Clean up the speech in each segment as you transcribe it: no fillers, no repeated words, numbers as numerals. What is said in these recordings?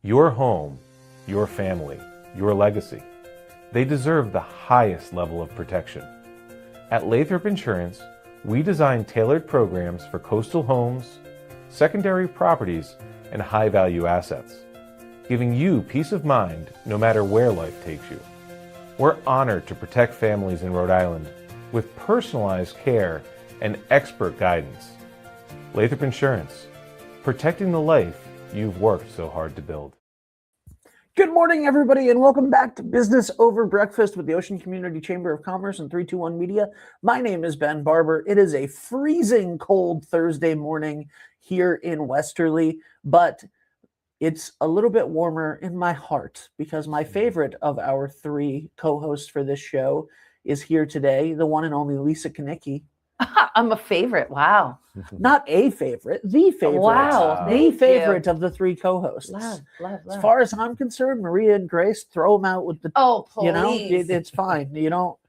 Your home, your family, your legacy. They deserve the highest level of protection. At Lathrop Insurance, we design tailored programs for coastal homes, secondary properties, and high-value assets, giving you peace of mind no matter where life takes you. We're honored to protect families in Rhode Island with personalized care and expert guidance. Lathrop Insurance, protecting the life you've worked so hard to build. Good morning, everybody, and welcome back to Business Over Breakfast with the Ocean Community Chamber of Commerce and 321 Media. My name is Ben Barber. It is a freezing cold Thursday morning here in Westerly, but it's a little bit warmer in my heart because my favorite of our three co-hosts for this show is here today, the one and only Lisa Kanicki. I'm a favorite. Wow. Not a favorite, the favorite. Wow. The favorite of the three co-hosts. Love. As far as I'm concerned, Maria and Grace, throw them out with the. Oh, please. You know, it's fine. You know,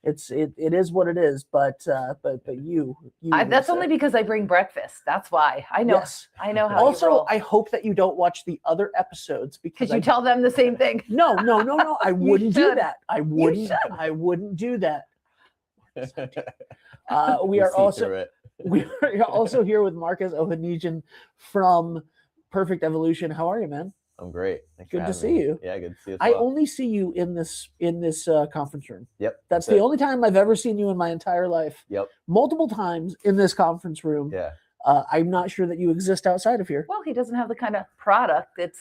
it is what it is. But you that's Lisa. only because I bring breakfast. That's why I know. Yes. I know how. Also, you roll. I hope that you don't watch the other episodes because you tell them the same thing. No. I wouldn't do should. that. I wouldn't do that. We are also here with Marcus Ohanesian from Perfect Evolution. How are you, man? I'm great. Thanks good for to having see me. you. Yeah, good to see you. I only see you in this conference room. Yep. That's the only time I've ever seen you in my entire life. Yep. Multiple times in this conference room. Yeah. I'm not sure that you exist outside of here. Well, he doesn't have the kind of product that's,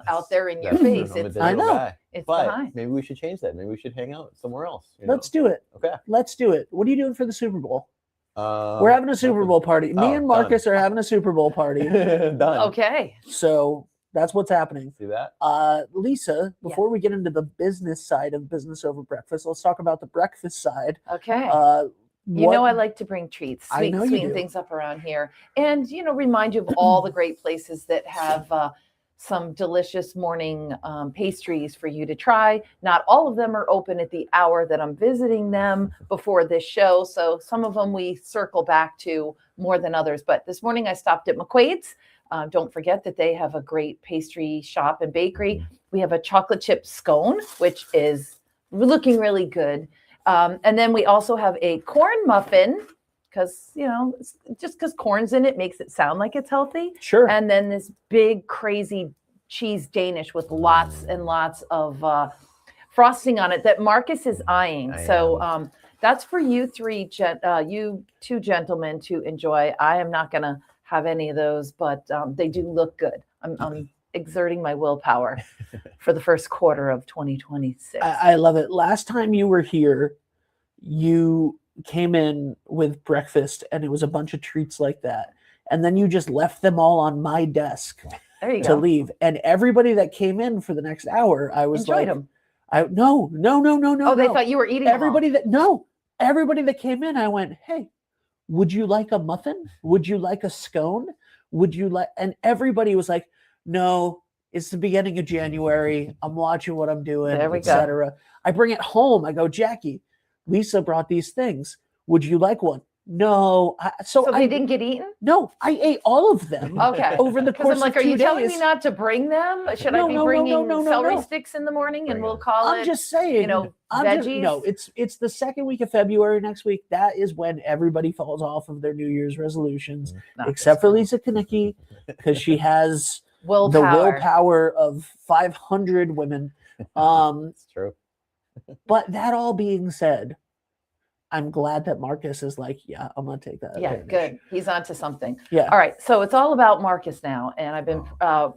out there in your face. I know. Guy. It's but behind. maybe we should change that. Maybe we should hang out somewhere else. Let's do it. Okay. Let's do it. What are you doing for the Super Bowl? We're having a Super Bowl party. Me and Marcus are having a Super Bowl party. Done. Okay. So that's what's happening. See that? Lisa, before we get into the business side of Business Over Breakfast, let's talk about the breakfast side. Okay. I like to bring treats, sweeten things up around here, and remind you of all the great places that have some delicious morning pastries for you to try. Not all of them are open at the hour that I'm visiting them before this show, so some of them we circle back to more than others. But this morning I stopped at McQuaid's. Don't forget that they have a great pastry shop and bakery. We have a chocolate chip scone, which is looking really good. And then we also have a corn muffin because, just because corn's in it makes it sound like it's healthy. Sure. And then this big, crazy cheese Danish with lots and lots of frosting on it that Marcus is eyeing. So that's for you you two gentlemen to enjoy. I am not going to have any of those, but they do look good. I'm exerting my willpower for the first quarter of 2026. I love it. Last time you were here, you came in with breakfast and it was a bunch of treats like that. And then you just left them all on my desk to leave. And everybody that came in for the next hour, I was enjoyed them. No. Oh, they thought you were eating everybody that came in, I went, hey, would you like a muffin? Would you like a scone? And everybody was like, no, it's the beginning of January. I'm watching what I'm doing, etc. I bring it home. I go, Jackie, Lisa brought these things. Would you like one? No. So they didn't get eaten? No, I ate all of them. Okay. Over the course of 2 days. Are you telling me not to bring them? Should I be bringing celery sticks in the morning and we'll call it? I'm just saying. Veggies? It's the second week of February next week. That is when everybody falls off of their New Year's resolutions, except for Lisa Kanicki, because she has the willpower of 500 women. It's true. But that all being said, I'm glad that Marcus is like, yeah, I'm going to take that. Yeah, good. He's onto something. Yeah. All right. So it's all about Marcus now. And I've been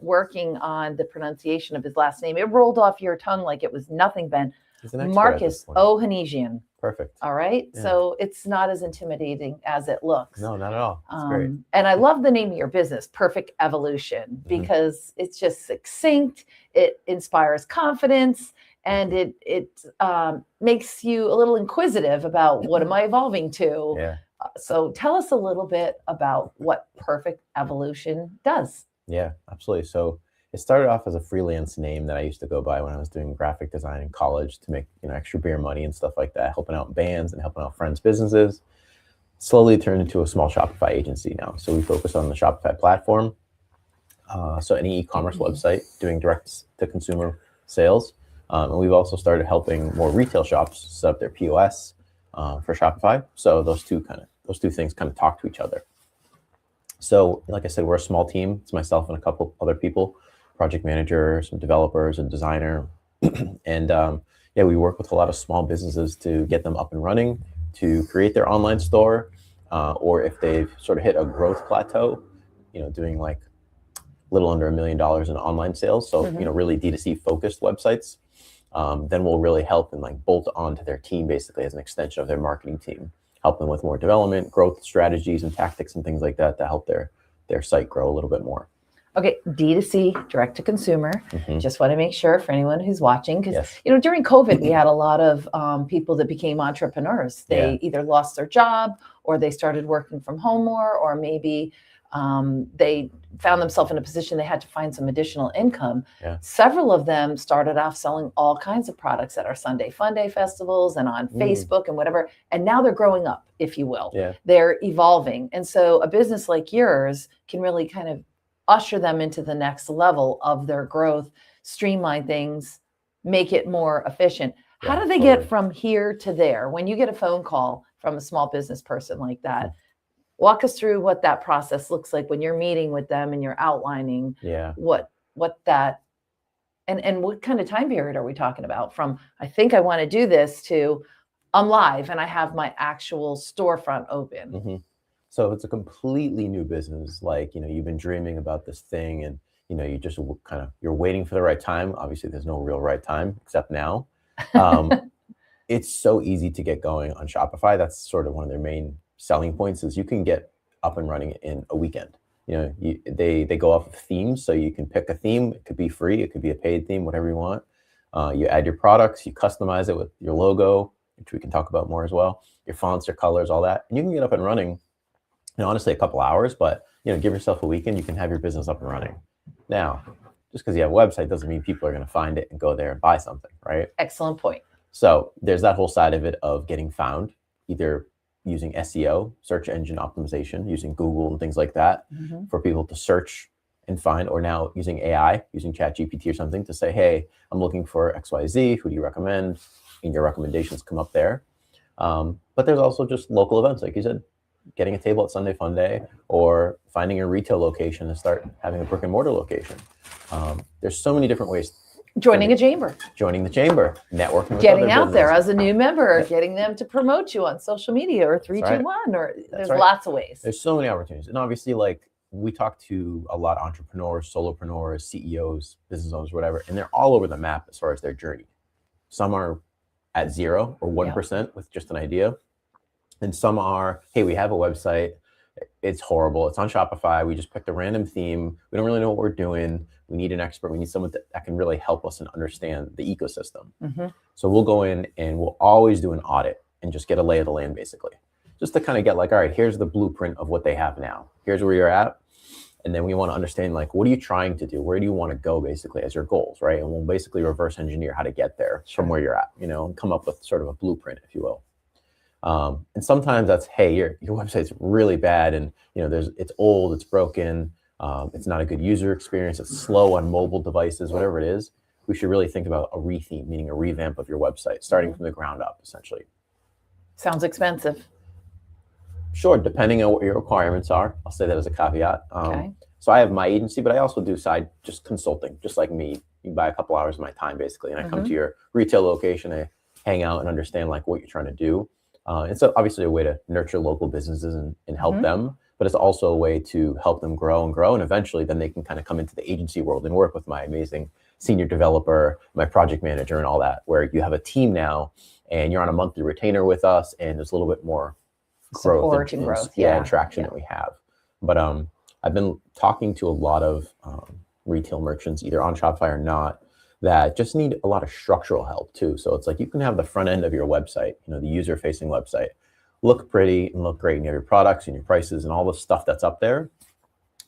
working on the pronunciation of his last name. It rolled off your tongue like it was nothing, Ben. Marcus Ohanesian. Perfect. All right. Yeah. So it's not as intimidating as it looks. No, not at all. It's great. And I love the name of your business, Perfect Evolution, because it's just succinct. It inspires confidence. And it makes you a little inquisitive about what am I evolving to? Yeah. So tell us a little bit about what Perfect Evolution does. Yeah, absolutely. So it started off as a freelance name that I used to go by when I was doing graphic design in college to make extra beer money and stuff like that, helping out bands and helping out friends' businesses. Slowly turned into a small Shopify agency now. So we focus on the Shopify platform. So any e-commerce website doing direct to consumer sales. And we've also started helping more retail shops set up their POS for Shopify. So those two things kind of talk to each other. So like I said, we're a small team. It's myself and a couple other people, project manager, some developers and designer. And yeah, we work with a lot of small businesses to get them up and running, to create their online store, or if they've sort of hit a growth plateau, doing like a little under $1 million in online sales. So, really D2C focused websites, then we'll really help and like bolt onto their team basically as an extension of their marketing team, help them with more development, growth strategies and tactics and things like that to help their site grow a little bit more. Okay, D2C, direct to consumer. Just want to make sure for anyone who's watching, because during COVID, we had a lot of people that became entrepreneurs. They either lost their job, or they started working from home more, or maybe they found themselves in a position they had to find some additional income. Several of them started off selling all kinds of products at our Sunday Fun Day festivals and on Facebook and whatever. And now they're growing up, if you will. They're evolving. And so a business like yours can really kind of usher them into the next level of their growth, streamline things, make it more efficient. How do they get from here to there? When you get a phone call from a small business person like that, walk us through what that process looks like when you're meeting with them and you're outlining what that, and what kind of time period are we talking about, from I think I want to do this to I'm live and I have my actual storefront open. So if it's a completely new business, like, you've been dreaming about this thing and, you just you're waiting for the right time. Obviously there's no real right time except now. It's so easy to get going on Shopify. That's sort of one of their main selling points, is you can get up and running in a weekend. They go off of themes. So you can pick a theme. It could be free. It could be a paid theme, whatever you want. You add your products, you customize it with your logo, which we can talk about more as well, your fonts, your colors, all that. And you can get up and running honestly a couple hours, but give yourself a weekend, you can have your business up and running. Now, just because you have a website doesn't mean people are going to find it and go there and buy something, right? Excellent point. So there's that whole side of it of getting found, either using SEO, search engine optimization, using Google and things like that for people to search and find, or now using AI, using ChatGPT or something to say, hey, I'm looking for XYZ, who do you recommend? And your recommendations come up there. But there's also just local events, like you said, getting a table at Sunday Fun Day, or finding a retail location and start having a brick and mortar location. There's so many different ways. Joining a chamber. Joining the chamber, networking with getting other out businesses. there as a new member, getting them to promote you on social media or 321, or there's lots of ways. There's so many opportunities. And obviously, like, we talk to a lot of entrepreneurs, solopreneurs, CEOs, business owners, whatever, and they're all over the map as far as their journey. Some are at 0 or 1% with just an idea. And some are, hey, we have a website. It's horrible. It's on Shopify. We just picked a random theme. We don't really know what we're doing. We need an expert. We need someone that can really help us and understand the ecosystem. So we'll go in and we'll always do an audit and just get a lay of the land, basically, just to kind of get like, all right, here's the blueprint of what they have now. Here's where you're at. And then we want to understand, like, what are you trying to do? Where do you want to go, basically, as your goals, right? And we'll basically reverse engineer how to get there from where you're at, and come up with sort of a blueprint, if you will. And sometimes that's, hey, your website's really bad, and it's old, it's broken, it's not a good user experience, it's slow on mobile devices, whatever it is. We should really think about a retheme, meaning a revamp of your website, starting from the ground up, essentially. Sounds expensive. Sure, depending on what your requirements are. I'll say that as a caveat. Okay. So I have my agency, but I also do side just consulting, just like me. You buy a couple hours of my time, basically, and I come to your retail location, I hang out and understand like what you're trying to do. It's obviously a way to nurture local businesses and help them, but it's also a way to help them grow and grow. And eventually then they can kind of come into the agency world and work with my amazing senior developer, my project manager, and all that, where you have a team now and you're on a monthly retainer with us, and there's a little bit more growth and traction that we have. But I've been talking to a lot of retail merchants, either on Shopify or not, that just need a lot of structural help too. So it's like you can have the front end of your website, the user-facing website, look pretty and look great, and you have your products and your prices and all the stuff that's up there.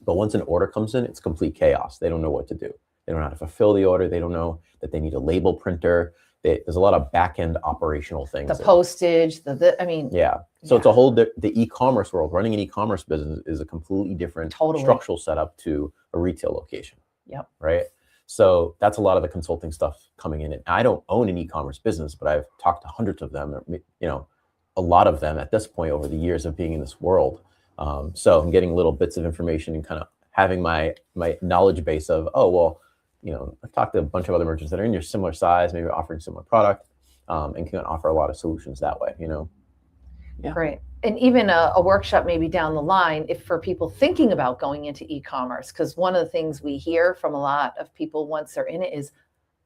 But once an order comes in, it's complete chaos. They don't know what to do. They don't know how to fulfill the order. They don't know that they need a label printer. there's a lot of back-end operational things. The postage, I mean. Yeah. So it's a whole, the e-commerce world, running an e-commerce business is a completely different structural setup to a retail location. Yep. Right. So that's a lot of the consulting stuff coming in. And I don't own an e-commerce business, but I've talked to hundreds of them, a lot of them at this point over the years of being in this world. So I'm getting little bits of information and kind of having my knowledge base of, I've talked to a bunch of other merchants that are in your similar size, maybe offering similar product, and can offer a lot of solutions that way, Yeah. Great. And even a workshop maybe down the line, if for people thinking about going into e-commerce, because one of the things we hear from a lot of people once they're in it is,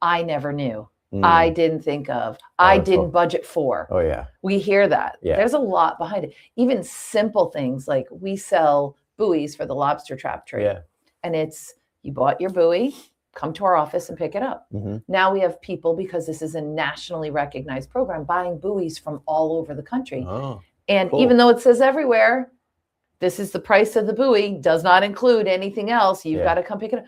I never knew. I didn't think of, I didn't budget for. Oh yeah. We hear that. Yeah. There's a lot behind it. Even simple things like we sell buoys for the lobster trap trade. Yeah. And it's, you bought your buoy, come to our office and pick it up. Mm-hmm. Now we have people, because this is a nationally recognized program, buying buoys from all over the country. Oh, and cool. Even though it says everywhere, this is the price of the buoy, does not include anything else. You've got to come pick it up.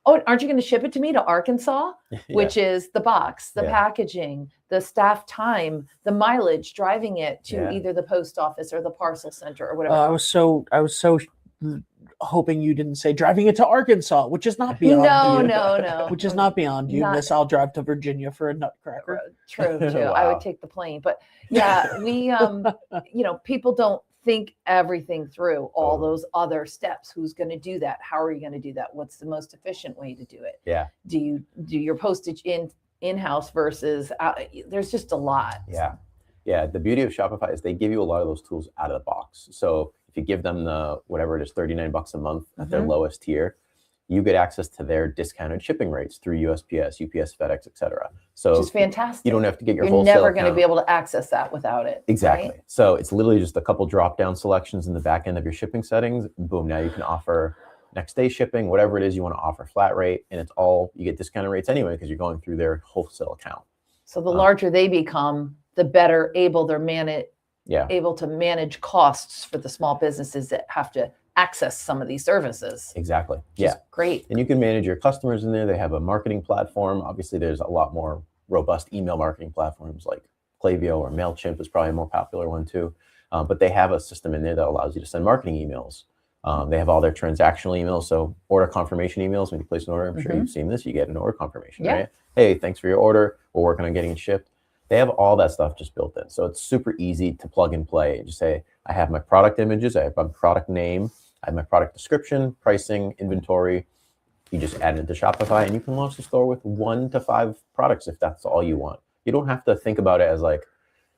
Oh, aren't you going to ship it to me to Arkansas? Which is the box, the packaging, the staff time, the mileage, driving it to either the post office or the parcel center or whatever. I was so hoping you didn't say driving it to Arkansas, which is not beyond No. Which is not beyond you. Miss, I'll drive to Virginia for a nutcracker. True. Wow. I would take the plane. But yeah, we, people don't think everything through, all those other steps. Who's going to do that? How are you going to do that? What's the most efficient way to do it? Yeah. Do you do your postage in-house versus out? There's just a lot. Yeah. Yeah. The beauty of Shopify is they give you a lot of those tools out of the box. So if you give them the, whatever it is, $39 a month at their lowest tier, you get access to their discounted shipping rates through USPS, UPS, FedEx, etc. So which is fantastic. You don't have to get your You're wholesale never going to account. be able to access that without it. Exactly. Right? So it's literally just a couple drop-down selections in the back end of your shipping settings. Boom, now you can offer next day shipping, whatever it is you want to offer, flat rate, and it's all, you get discounted rates anyway because you're going through their wholesale account. So the larger they become, the better able they're able to manage costs for the small businesses that have to access some of these services. Exactly. Yeah. Great. And you can manage your customers in there. They have a marketing platform. Obviously, there's a lot more robust email marketing platforms like Klaviyo or MailChimp is probably a more popular one too. But they have a system in there that allows you to send marketing emails. They have all their transactional emails. So order confirmation emails, when you place an order, I'm sure you've seen this, you get an order confirmation, right? Hey, thanks for your order. We're working on getting it shipped. They have all that stuff just built in. So it's super easy to plug and play and just say, I have my product images, I have my product name, I have my product description, pricing, inventory. You just add it to Shopify and you can launch the store with 1 to 5 products if that's all you want. You don't have to think about it as like,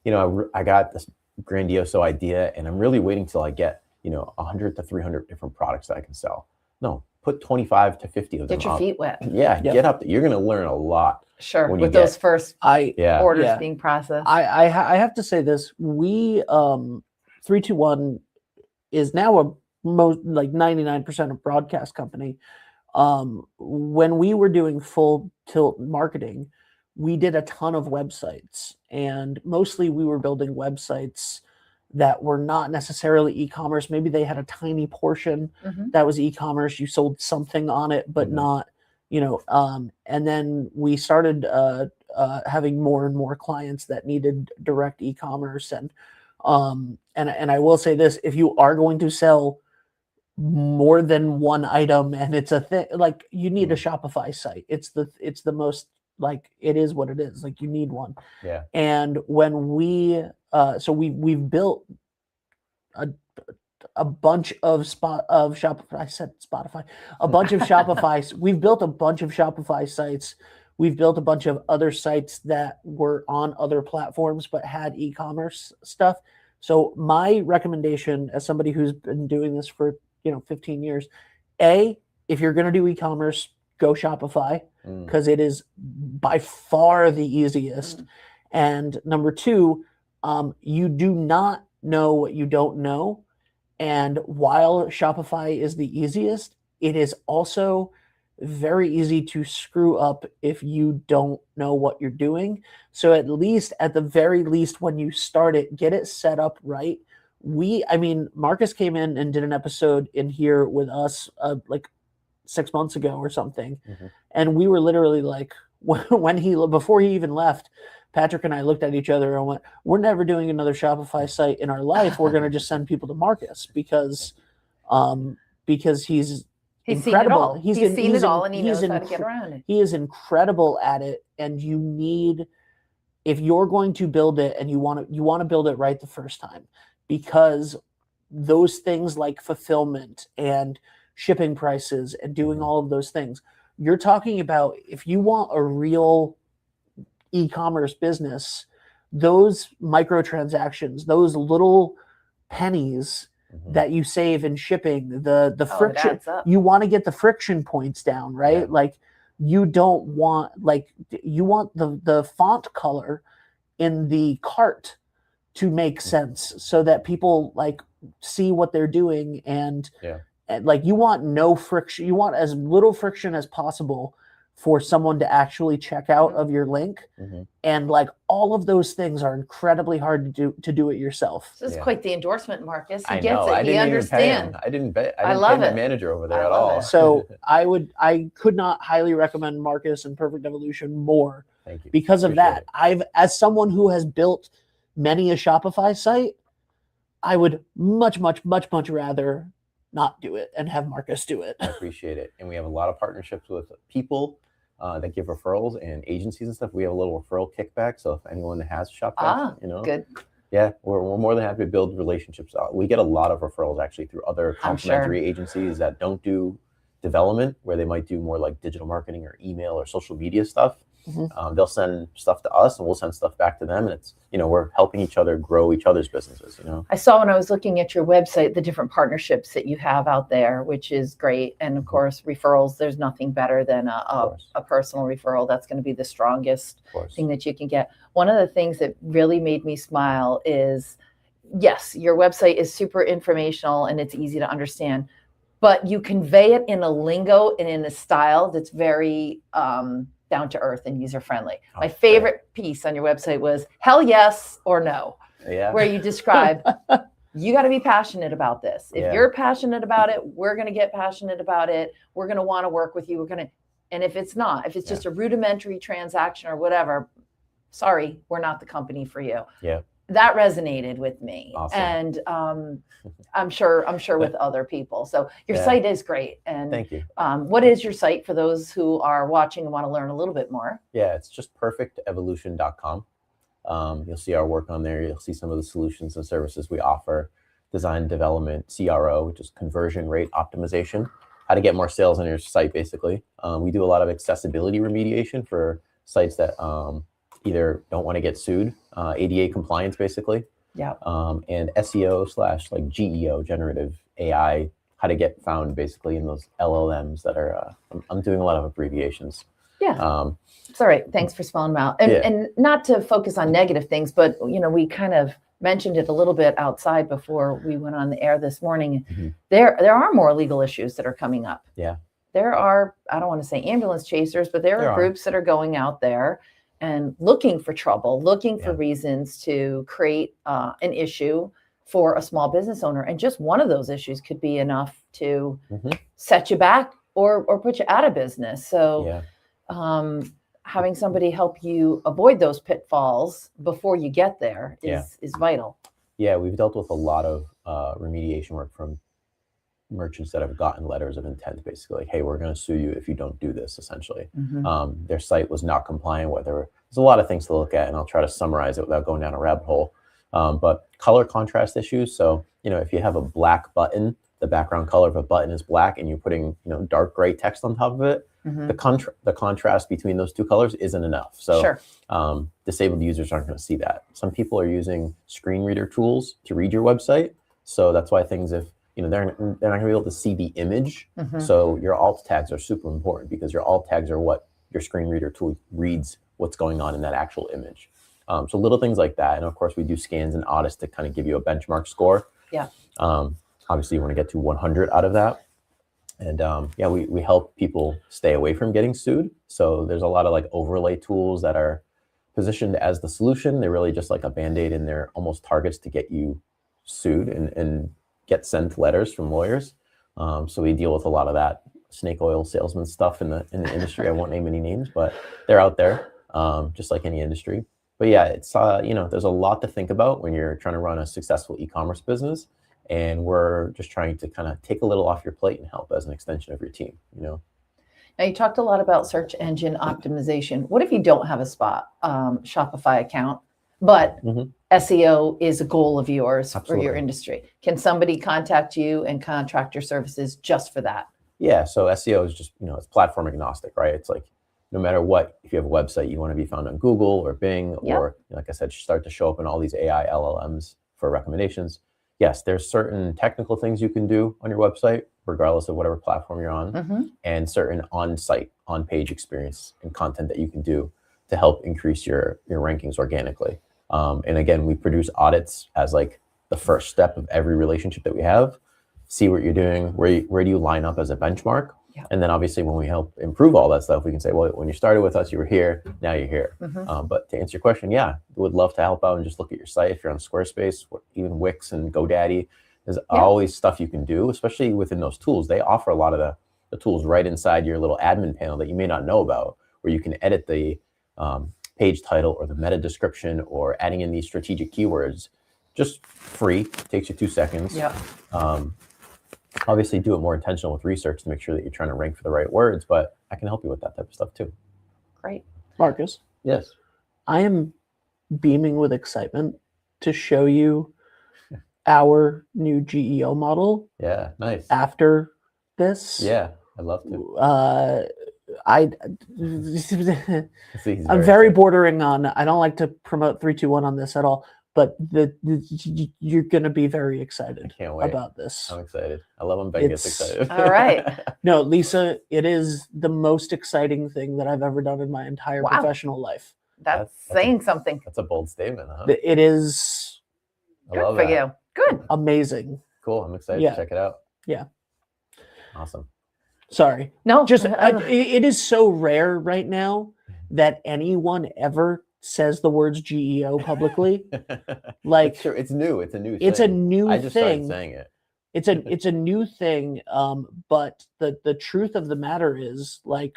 I got this grandiose idea and I'm really waiting till I get, 100 to 300 different products that I can sell. No, put 25 to 50 of them Get your feet wet. Yeah, get up there. You're going to learn a lot. Sure, with those first orders being processed. I have to say this. We 321 is now a most like 99% of broadcast company. When we were doing full tilt marketing, we did a ton of websites, and mostly we were building websites that were not necessarily e-commerce. Maybe they had a tiny portion that was e-commerce. You sold something on it, but not, and then we started having more and more clients that needed direct e-commerce. And I will say this, if you are going to sell more than one item and it's a thing, like you need a Shopify site. It's the most, like, it is what it is. Like you need one. Yeah. And when we've built a bunch of Shopify. I said Spotify. A bunch of Shopify. We've built a bunch of Shopify sites. We've built a bunch of other sites that were on other platforms but had e-commerce stuff. So my recommendation, as somebody who's been doing this for 15 years, if you're going to do e-commerce, go Shopify because it is by far the easiest. And number 2, you do not know what you don't know. And while Shopify is the easiest, it is also very easy to screw up if you don't know what you're doing. So at the very least, when you start it, get it set up right. Marcus came in and did an episode in here with us like 6 months ago or something. And we were literally like, before he even left, Patrick and I looked at each other and went, "We're never doing another Shopify site in our life. We're going to just send people to Marcus because he's incredible. He's seen it all, and he knows how to get around it. He is incredible at it, and if you're going to build it, and you want to build it right the first time, because those things like fulfillment and shipping prices and doing all of those things, you're talking about, if you want a real e-commerce business, those microtransactions, those little pennies that you save in shipping, the friction, you want to get the friction points down, right? Yeah. Like you don't want, you want the font color in the cart to make sense so that people see what they're doing, and you want no friction. You want as little friction as possible for someone to actually check out of your link. And all of those things are incredibly hard to do it yourself. This is quite the endorsement, Marcus. He I gets know. it. He understands. I didn't pay my manager over there at all. So I could not highly recommend Marcus and Perfect Evolution more. Thank you. Because of that. As someone who has built many a Shopify site, I would much rather not do it and have Marcus do it. I appreciate it. And we have a lot of partnerships with people that give referrals and agencies and stuff. We have a little referral kickback. So if anyone has Shopify, good. Yeah, we're more than happy to build relationships. We get a lot of referrals actually through other complementary agencies that don't do development, where they might do more like digital marketing or email or social media stuff. They'll send stuff to us and we'll send stuff back to them. And it's, we're helping each other grow each other's businesses, I saw when I was looking at your website, the different partnerships that you have out there, which is great. And of course, referrals, there's nothing better than a personal referral. That's going to be the strongest thing that you can get. One of the things that really made me smile is, yes, your website is super informational and it's easy to understand, but you convey it in a lingo and in a style that's very, down to earth and user friendly. My favorite piece on your website was hell yes or no, where you describe you got to be passionate about this. If you're passionate about it, we're going to get passionate about it. We're going to want to work with you. And if it's not, if it's just a rudimentary transaction or whatever, sorry, we're not the company for you. Yeah. That resonated with me. Awesome. And I'm sure with other people. So your site is great. And thank you. What is your site for those who are watching and want to learn a little bit more? Yeah, it's just perfectevolution.com. You'll see our work on there. You'll see some of the solutions and services we offer: design development, CRO, which is conversion rate optimization, how to get more sales on your site, basically. We do a lot of accessibility remediation for sites that either don't want to get sued, ADA compliance, basically. Yeah. And SEO / GEO, generative AI, how to get found basically in those LLMs that are, I'm doing a lot of abbreviations. Yeah. It's all right. Thanks for spelling them out. And not to focus on negative things, but we kind of mentioned it a little bit outside before we went on the air this morning. There are more legal issues that are coming up. Yeah. There are, I don't want to say ambulance chasers, but there are groups that are going out there and looking for trouble, looking for reasons to create an issue for a small business owner. And just one of those issues could be enough to set you back or put you out of business. So having somebody help you avoid those pitfalls before you get there is vital. Yeah, we've dealt with a lot of remediation work from merchants that have gotten letters of intent, basically like, hey, we're going to sue you if you don't do this, essentially. Their site was not compliant with. There's a lot of things to look at, and I'll try to summarize it without going down a rabbit hole. But color contrast issues. So, if you have a black button, the background color of a button is black, and you're putting, dark gray text on top of it, the contrast between those two colors isn't enough. So disabled users aren't going to see that. Some people are using screen reader tools to read your website. So that's why things, if they're not going to be able to see the image. So your alt tags are super important, because your alt tags are what your screen reader tool reads what's going on in that actual image. So little things like that. And of course, we do scans and audits to kind of give you a benchmark score. Yeah. Obviously, you want to get to 100 out of that. And we help people stay away from getting sued. So there's a lot of overlay tools that are positioned as the solution. They're really just like a Band-Aid, and they're almost targets to get you sued and get sent letters from lawyers. So we deal with a lot of that snake oil salesman stuff in the industry. I won't name any names, but they're out there, just like any industry. But yeah, it's there's a lot to think about when you're trying to run a successful e-commerce business, and we're just trying to kind of take a little off your plate and help as an extension of your team. Now, you talked a lot about search engine optimization. What if you don't have a Shopify account, but SEO is a goal of yours for your industry? Can somebody contact you and contract your services just for that? Yeah, so SEO is just, it's platform agnostic, right? It's like, no matter what, if you have a website, you want to be found on Google or Bing, or like I said, start to show up in all these AI LLMs for recommendations. Yes, there's certain technical things you can do on your website, regardless of whatever platform you're on, and certain on-site, on-page experience and content that you can do to help increase your rankings organically. And again, we produce audits as like the first step of every relationship that we have. See what you're doing, where do you line up as a benchmark? And then obviously when we help improve all that stuff, we can say, well, when you started with us, you were here, now you're here. But to answer your question, yeah, we would love to help out and just look at your site. If you're on Squarespace, even Wix and GoDaddy, there's always stuff you can do, especially within those tools. They offer a lot of the tools right inside your little admin panel that you may not know about, where you can edit the page title or the meta description or adding in these strategic keywords, just free, takes you 2 seconds. Obviously do it more intentional with research to make sure that you're trying to rank for the right words, but I can help you with that type of stuff too. Great. Marcus. Yes. I am beaming with excitement to show you our new GEO model. Yeah, nice. After this. Yeah, I'd love to. I'm very bordering on, I don't like to promote 3, 2, 1 on this at all, but you're going to be very excited about this. I'm excited. I love when Ben gets excited. All right. No, Lisa, it is the most exciting thing that I've ever done in my entire professional life. That's saying something. That's a bold statement, huh? It is. Good for you. Good. Amazing. Cool. I'm excited to check it out. Yeah. Awesome. Sorry. No. Just it is so rare right now that anyone ever says the words GEO publicly. Like, it's true. It's new. It's a new thing. It's a new thing. I just started saying it. It's a new thing. But the truth of the matter is, like,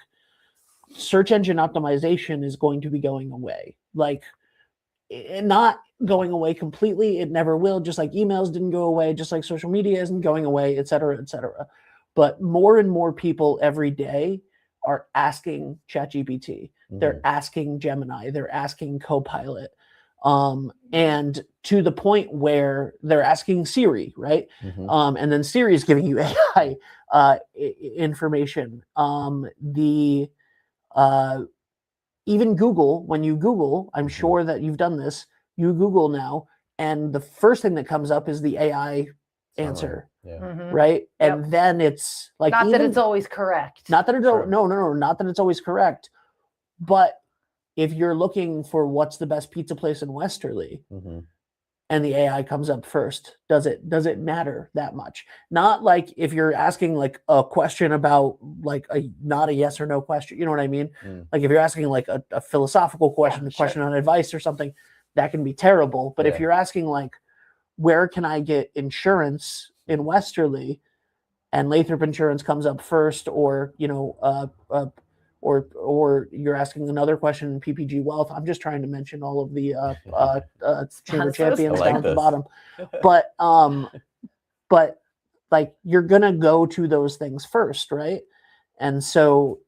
search engine optimization is going to be going away. Like, not going away completely. It never will. Just like emails didn't go away, just like social media isn't going away, et cetera, et cetera. But more and more people every day are asking ChatGPT. They're asking Gemini. They're asking Copilot. And to the point where they're asking Siri, right? And then Siri is giving you AI information. Even Google, when you Google, I'm sure that you've done this, you Google now, and the first thing that comes up is the AI answer. Right. And then it's like, not that it's always correct. Not that it's not that it's always correct. But if you're looking for what's the best pizza place in Westerly, and the AI comes up first, does it matter that much? Not like if you're asking like a question about like not a yes or no question, you know what I mean? Like if you're asking like a philosophical question, a question on advice or something, that can be terrible. But if you're asking like, where can I get insurance in Westerly, and Lathrop Insurance comes up first, or or you're asking another question in PPG Wealth. I'm just trying to mention all of the chamber champions down at the bottom, but like you're gonna go to those things first, right? And so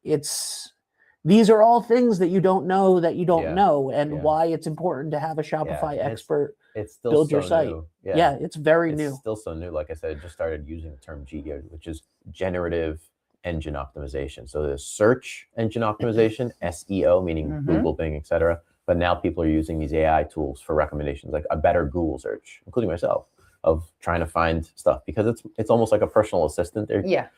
these are all things that you don't know and why it's important to have a Shopify expert it's still build your so site. New. Yeah, it's very new. It's still so new. Like I said, I just started using the term GEO, which is generative engine optimization. So there's search engine optimization, SEO, meaning Google, Bing, etc. But now people are using these AI tools for recommendations, like a better Google search, including myself, of trying to find stuff, because it's almost like a personal assistant there. Yeah.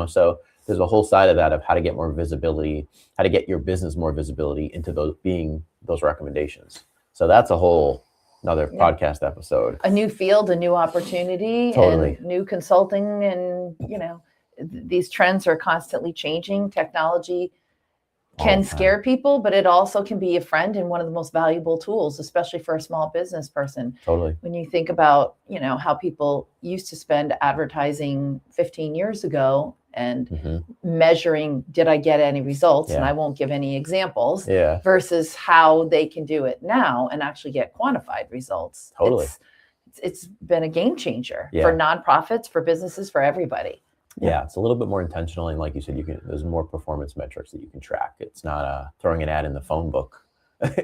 So there's a whole side of that, of how to get more visibility, how to get your business more visibility into those recommendations. So that's another podcast episode. A new field, a new opportunity, totally. And new consulting, and these trends are constantly changing. Technology can scare people, but it also can be a friend and one of the most valuable tools, especially for a small business person. Totally. When you think about, how people used to spend advertising 15 years ago, and measuring, did I get any results? And I won't give any examples versus how they can do it now and actually get quantified results. Totally. It's been a game changer for nonprofits, for businesses, for everybody. Yeah, it's a little bit more intentional, and like you said, there's more performance metrics that you can track. It's not throwing an ad in the phone book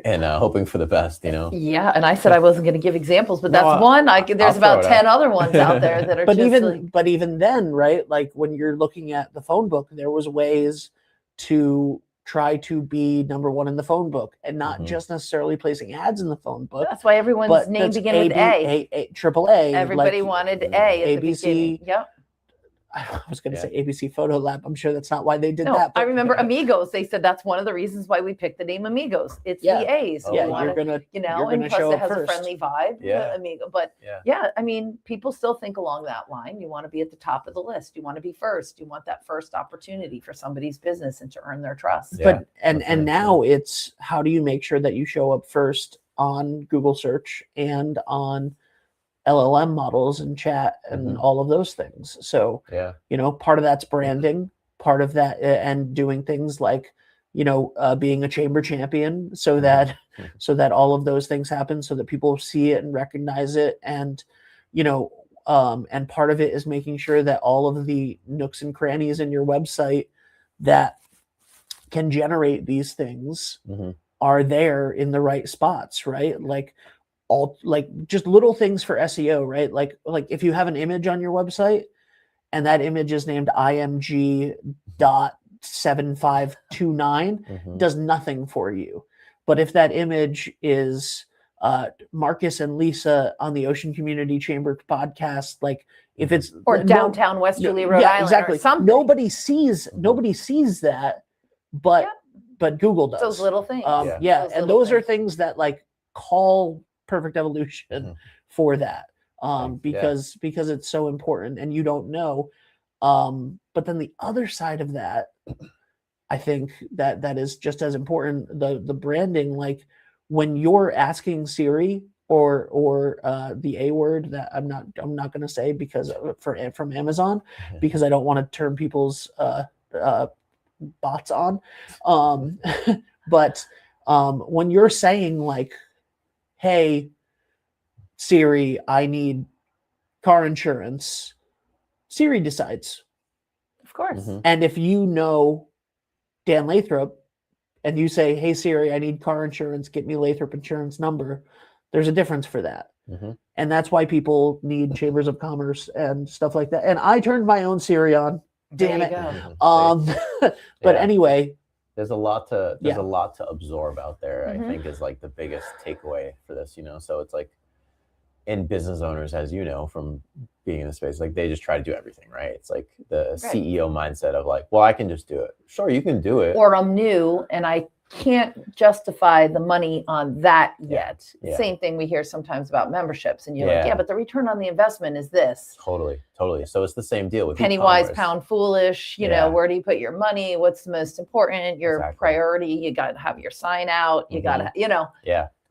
and hoping for the best, you know. Yeah, and I said I wasn't going to give examples, but that's one. There's about 10 other ones out there that are. But even then, right? Like when you're looking at the phone book, there was ways to try to be number one in the phone book, and not just necessarily placing ads in the phone book. That's why everyone's name began with A. Triple A. Everybody wanted A at the beginning. Yep. I was going to say ABC Photo Lab. I'm sure that's not why they did that. But I remember Amigos. They said that's one of the reasons why we picked the name Amigos. It's the A's. You're gonna, and plus it has a friendly vibe. Yeah, Amigo. But I mean, people still think along that line. You want to be at the top of the list. You want to be first. You want that first opportunity for somebody's business and to earn their trust. But and now it's, how do you make sure that you show up first on Google search and on LLM models and chat and all of those things. So, part of that's branding, part of that, and doing things like, being a chamber champion so that all of those things happen, so that people see it and recognize it. And, and part of it is making sure that all of the nooks and crannies in your website that can generate these things are there in the right spots, right? Like just little things for SEO, right? Like if you have an image on your website and that image is named img.7529, does nothing for you. But if that image is Marcus and Lisa on the Ocean Community Chamber podcast, like if it's downtown Westerly, Rhode Island, exactly. Or something. Nobody sees that, but Google does. Those little things. And those are things that like call Perfect Evolution for that, because it's so important, and you don't know. But then the other side of that, I think that is just as important. The branding, like when you're asking Siri or the A word that I'm not going to say because from Amazon, because I don't want to turn people's bots on. But when you're saying like, hey, Siri, I need car insurance, Siri decides. Of course. And if you know Dan Lathrop and you say, hey, Siri, I need car insurance, get me Lathrop insurance number, there's a difference for that. And that's why people need chambers of commerce and stuff like that. And I turned my own Siri on. Damn it. But anyway, there's a lot to absorb out there. I think is like the biggest takeaway for this, so it's like, in business owners, as you know, from being in the space, like they just try to do everything, right? It's like the CEO mindset of like, well, I can just do it. Sure, you can do it. Or I'm new and I can't justify the money on that yet. Same thing we hear sometimes about memberships, and you're like, but the return on the investment is this. Totally. So it's the same deal with penny wise, pound foolish. You know, where do you put your money? What's the most important? Your priority. You got to have your sign out. You got to,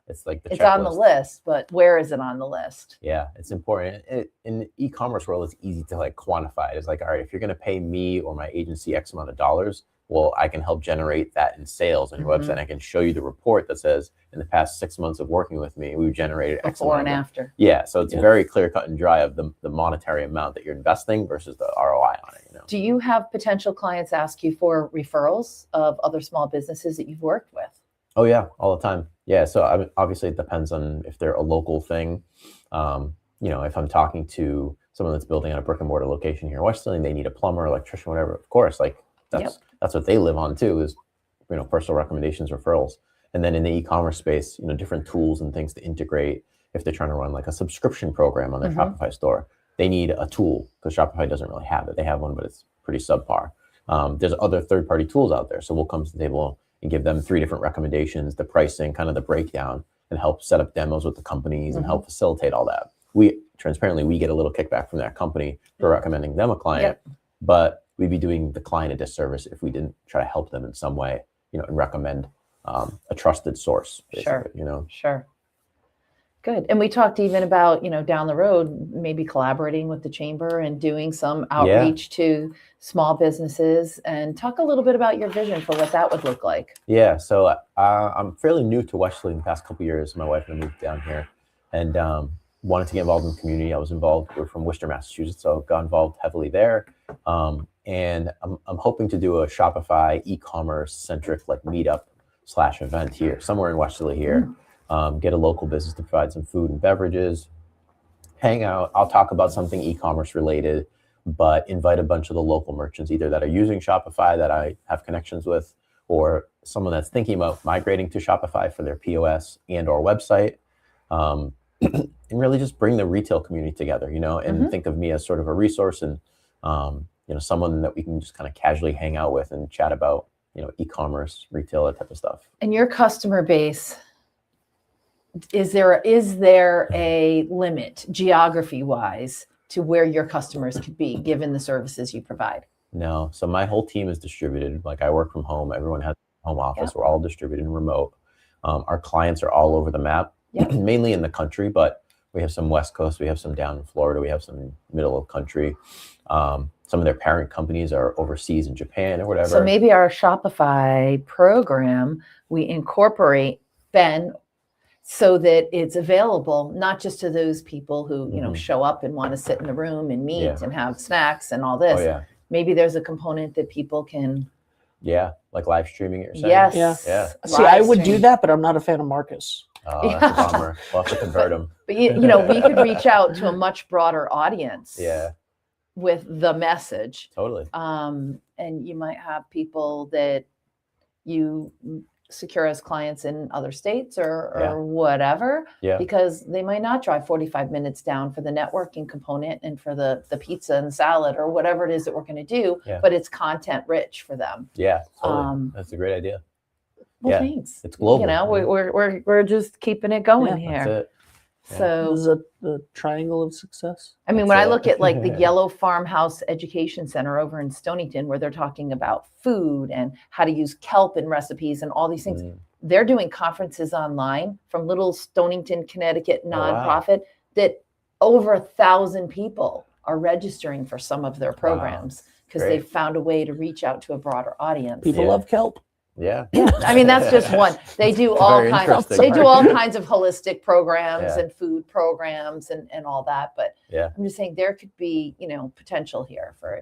It's like it's on the list, but where is it on the list? Yeah, it's important. In the e-commerce world, it's easy to like quantify it. It's like, all right, if you're going to pay me or my agency X amount of dollars, well, I can help generate that in sales on your website. I can show you the report that says in the past 6 months of working with me, we've generated X before amount and after. Yeah, so it's very clear cut and dry of the monetary amount that you're investing versus the ROI on it. Do you have potential clients ask you for referrals of other small businesses that you've worked with? Oh yeah, all the time. Yeah, so I mean, obviously it depends on if they're a local thing. If I'm talking to someone that's building on a brick and mortar location here in Westerly, they need a plumber, electrician, whatever. Of course, like that's what they live on too, is personal recommendations, referrals. And then in the e-commerce space, different tools and things to integrate. If they're trying to run like a subscription program on their Shopify store, they need a tool because Shopify doesn't really have it. They have one, but it's pretty subpar. There's other third-party tools out there, so we'll come to the table and give them 3 different recommendations, the pricing, kind of the breakdown, and help set up demos with the companies and help facilitate all that. We get a little kickback from that company for recommending them a client, but we'd be doing the client a disservice if we didn't try to help them in some way, and recommend a trusted source, basically, Sure. Good. And we talked even about, down the road, maybe collaborating with the chamber and doing some outreach to small businesses, and talk a little bit about your vision for what that would look like. Yeah. So I'm fairly new to Westerly in the past couple of years. My wife and I moved down here and wanted to get involved in the community. We're from Worcester, Massachusetts, so got involved heavily there. And I'm hoping to do a Shopify e-commerce centric meetup/event here, somewhere in Westerly here. Get a local business to provide some food and beverages, hang out. I'll talk about something e-commerce related, but invite a bunch of the local merchants, either that are using Shopify that I have connections with, or someone that's thinking about migrating to Shopify for their POS and or website. And really just bring the retail community together, and think of me as sort of a resource and, someone that we can just kind of casually hang out with and chat about, e-commerce, retail, that type of stuff. And your customer base, is there a limit geography wise to where your customers could be given the services you provide? No. So my whole team is distributed. Like, I work from home. Everyone has a home office. Yep. We're all distributed and remote. Our clients are all over the map, mainly in the country, but we have some West Coast. We have some down in Florida. We have some middle of country. Some of their parent companies are overseas in Japan or whatever. So maybe our Shopify program, we incorporate, Ben, so that it's available not just to those people who show up and want to sit in the room and meet and have snacks and all this. Maybe there's a component that people can like live streaming it. Yes. See, I would do that, but I'm not a fan of Marcus. Oh, that's a bummer. We'll have to convert him. But we could reach out to a much broader audience with the message. Totally. And you might have people that you secure as clients in other states or whatever, because they might not drive 45 minutes down for the networking component and for the pizza and salad or whatever it is that we're going to do, but it's content rich for them. Yeah, totally. That's a great idea. Well, thanks. It's global. We're just keeping it going here. That's it. So this is the triangle of success. I mean, when I look at like the Yellow Farmhouse Education Center over in Stonington, where they're talking about food and how to use kelp in recipes and all these things, they're doing conferences online from little Stonington, Connecticut nonprofit that over 1,000 people are registering for some of their programs because they've found a way to reach out to a broader audience. People love kelp. Yeah. I mean, that's just one. They do all kinds of holistic programs and food programs and all that. But I'm just saying there could be, potential here for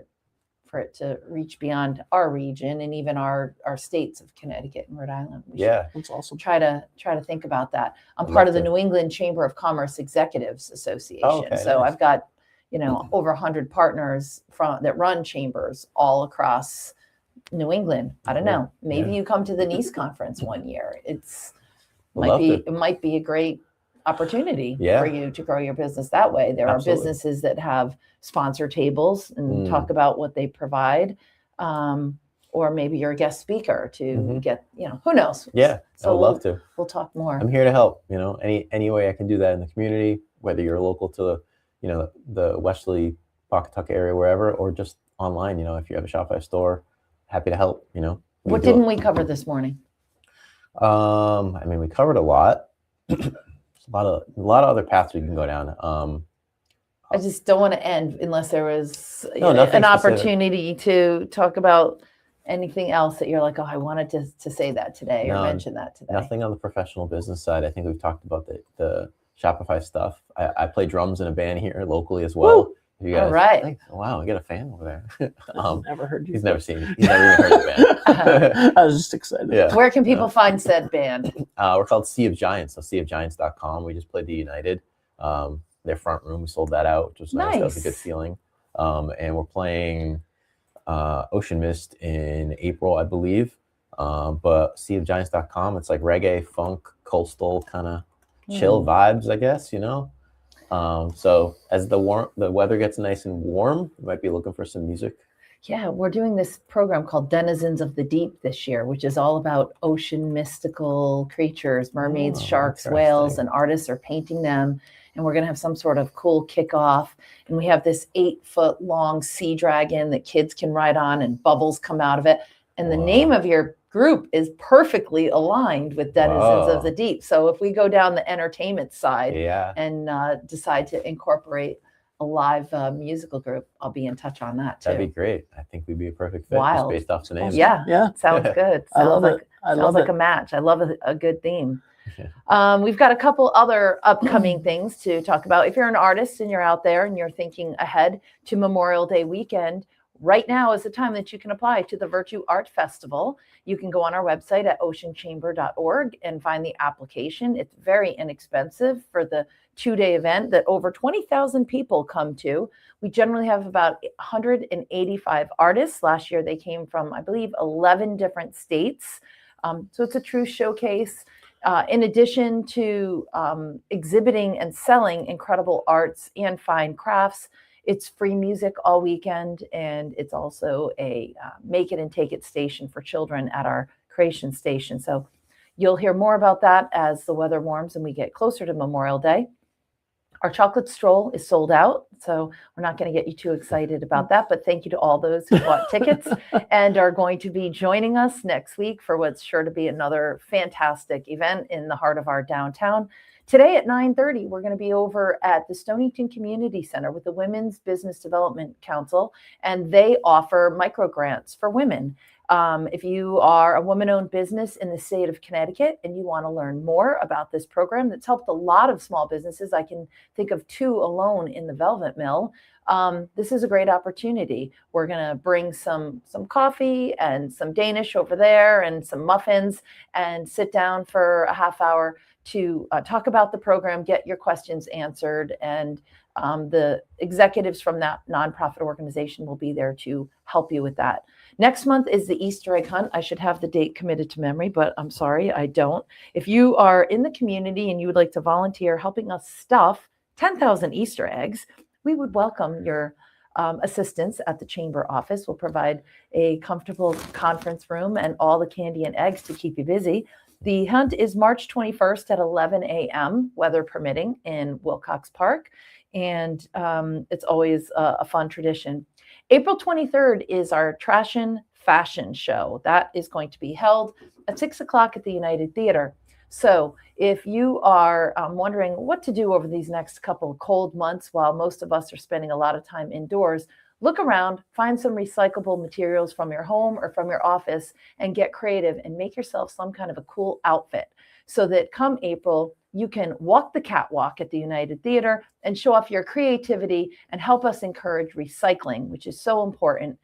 it to reach beyond our region and even our states of Connecticut and Rhode Island. That's awesome. Try to think about that. I'm part of the New England Chamber of Commerce Executives Association. So I've got, over 100 partners that run chambers all across New England. I don't know. Maybe you come to the NICE conference one year. It might be a great opportunity for you to grow your business that way. There are businesses that have sponsor tables and talk about what they provide. Or maybe you're a guest speaker to get, who knows? Yeah. So I would love to. We'll talk more. I'm here to help, any way I can do that in the community, whether you're local to, the Westerly, Pawcatuck area, wherever, or just online, if you have a Shopify store, happy to help, What didn't we cover this morning? We covered a lot. There's a lot of other paths we can go down. I just don't want to end unless there was an opportunity to talk about anything else that you're like, I wanted to say that today or mention that today. Nothing on the professional business side. I think we've talked about the Shopify stuff. I play drums in a band here locally as well. Woo! You guys, all right. Think, wow, I got a fan over there. Never heard you. He's never even heard the band. I was just excited. Yeah. Where can people find said band? We're called Sea of Giants, so seaofgiants.com. We just played the United. Their front room, we sold that out, which was nice. That was a good feeling. And we're playing Ocean Mist in April, I believe. But seaofgiants.com, it's like reggae, funk, coastal kind of chill vibes, I guess, So as the weather gets nice and warm, you might be looking for some music. Yeah, we're doing this program called Denizens of the Deep this year, which is all about ocean mystical creatures, mermaids, sharks, whales, and artists are painting them. And we're going to have some sort of cool kickoff. And we have this 8-foot long sea dragon that kids can ride on and bubbles come out of it. And the name of your group is perfectly aligned with Denizens of the Deep. So if we go down the entertainment side and decide to incorporate a live musical group, I'll be in touch on that too. That'd be great. I think we'd be a perfect fit just based off the name. Yeah. Sounds good. Sounds like a match. I love a good theme. We've got a couple other upcoming things to talk about. If you're an artist and you're out there and you're thinking ahead to Memorial Day weekend, right now is the time that you can apply to the Virtue Art Festival. You can go on our website at oceanchamber.org and find the application. It's very inexpensive for the 2-day event that over 20,000 people come to. We generally have about 185 artists. Last year, they came from, I believe, 11 different states. So it's a true showcase. In addition to exhibiting and selling incredible arts and fine crafts, it's free music all weekend, and it's also a make it and take it station for children at our creation station. So you'll hear more about that as the weather warms and we get closer to Memorial Day. Our chocolate stroll is sold out, so we're not going to get you too excited about that, but thank you to all those who bought tickets and are going to be joining us next week for what's sure to be another fantastic event in the heart of our downtown. Today at 9:30, we're going to be over at the Stonington Community Center with the Women's Business Development Council, and they offer micro grants for women. If you are a woman-owned business in the state of Connecticut and you want to learn more about this program that's helped a lot of small businesses, I can think of 2 alone in the Velvet Mill. This is a great opportunity. We're going to bring some coffee and some Danish over there and some muffins and sit down for a half hour to talk about the program, get your questions answered, and the executives from that nonprofit organization will be there to help you with that. Next month is the Easter egg hunt. I should have the date committed to memory, but I'm sorry, I don't. If you are in the community and you would like to volunteer helping us stuff 10,000 Easter eggs, we would welcome your assistance at the chamber office. We'll provide a comfortable conference room and all the candy and eggs to keep you busy. The hunt is March 21st at 11 a.m., weather permitting, in Wilcox Park, and it's always a fun tradition. April 23rd is our Trashin' Fashion Show. That is going to be held at 6 o'clock at the United Theater. So if you are wondering what to do over these next couple of cold months while most of us are spending a lot of time indoors, look around, find some recyclable materials from your home or from your office, and get creative and make yourself some kind of a cool outfit so that come April, you can walk the catwalk at the United Theater and show off your creativity and help us encourage recycling, which is so important.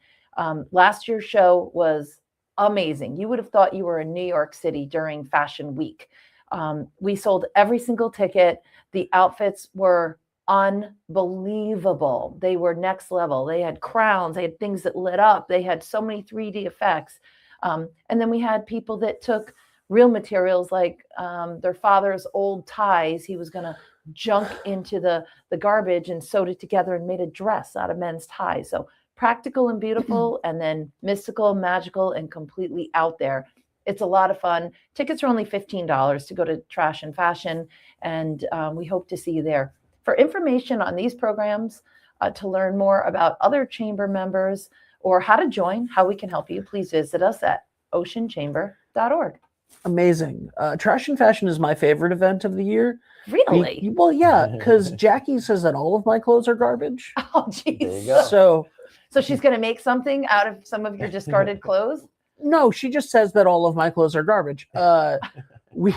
Last year's show was amazing. You would have thought you were in New York City during Fashion Week. We sold every single ticket. The outfits were unbelievable. They were next level. They had crowns. They had things that lit up. They had so many 3D effects. And then we had people that took real materials like their father's old ties. He was going to junk into the garbage and sewed it together and made a dress out of men's ties. So practical and beautiful, and then mystical, magical, and completely out there. It's a lot of fun. Tickets are only $15 to go to Trashin' Fashion, and we hope to see you there. For information on these programs, to learn more about other chamber members or how to join, how we can help you, please visit us at oceanchamber.org. Amazing. Trashin' Fashion is my favorite event of the year. Really? Well, yeah, because Jackie says that all of my clothes are garbage. Oh, geez. So she's going to make something out of some of your discarded clothes? No, she just says that all of my clothes are garbage. We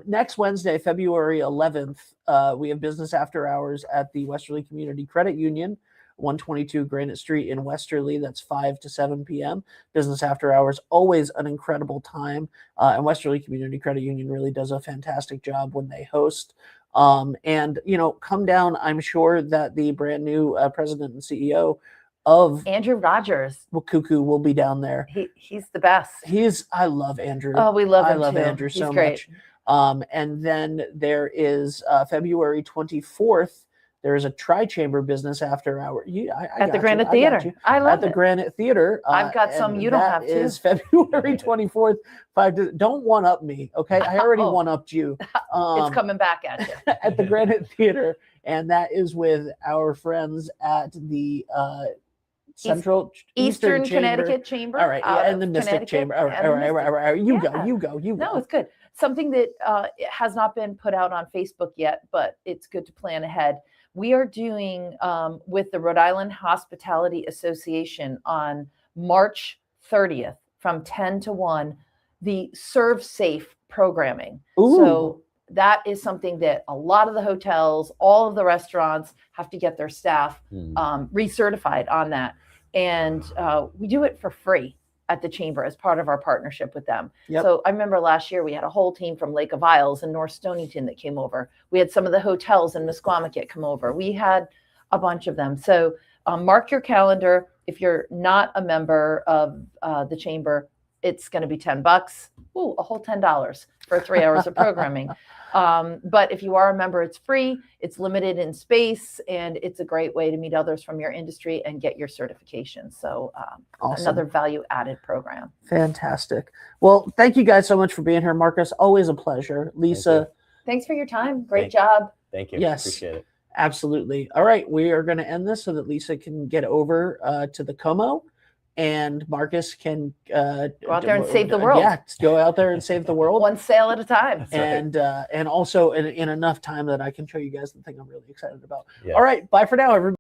next Wednesday, February 11th, we have business after hours at the Westerly Community Credit Union, 122 Granite Street in Westerly. That's 5 to 7 p.m. Business after hours, always an incredible time. And Westerly Community Credit Union really does a fantastic job when they host. And, come down. I'm sure that the brand new president and CEO of Andrew Rogers, Cuckoo, will be down there. He's the best. I love Andrew. Oh, we love him. I love too. Andrew so He's great. much. And then there is February 24th. There is a tri-chamber business after hour. At the Granite Theater. I love it. At the Granite Theater. I've got some you don't have to. That is February 24th. Don't one-up me, okay? I already one-upped you. It's coming back at you. At the Granite Theater. And that is with our friends at the Central Eastern Chamber. Connecticut Chamber. All right, yeah, and the Mystic Chamber. All right. You go. No, it's good. Something that has not been put out on Facebook yet, but it's good to plan ahead. We are doing with the Rhode Island Hospitality Association on March 30th from 10 to 1, the Serve Safe programming. Ooh. So that is something that a lot of the hotels, all of the restaurants have to get their staff recertified on that. And we do it for free at the Chamber as part of our partnership with them. Yep. So I remember last year we had a whole team from Lake of Isles and North Stonington that came over. We had some of the hotels in Misquamicut come over. We had a bunch of them. So mark your calendar. If you're not a member of the Chamber, it's going to be $10. Ooh, a whole $10 for 3 hours of programming. But if you are a member, it's free, it's limited in space, and it's a great way to meet others from your industry and get your certification. So awesome. Another value added program. Fantastic. Well, thank you guys so much for being here, Marcus. Always a pleasure. Lisa. Thanks for your time. Great job. Thank you. Yes. Appreciate it. Absolutely. All right. We are going to end this so that Lisa can get over to the Como. And Marcus can go out there and save the world. Yeah, go out there and save the world. One sale at a time. And also in enough time that I can show you guys the thing I'm really excited about. Yeah. All right, bye for now, everybody.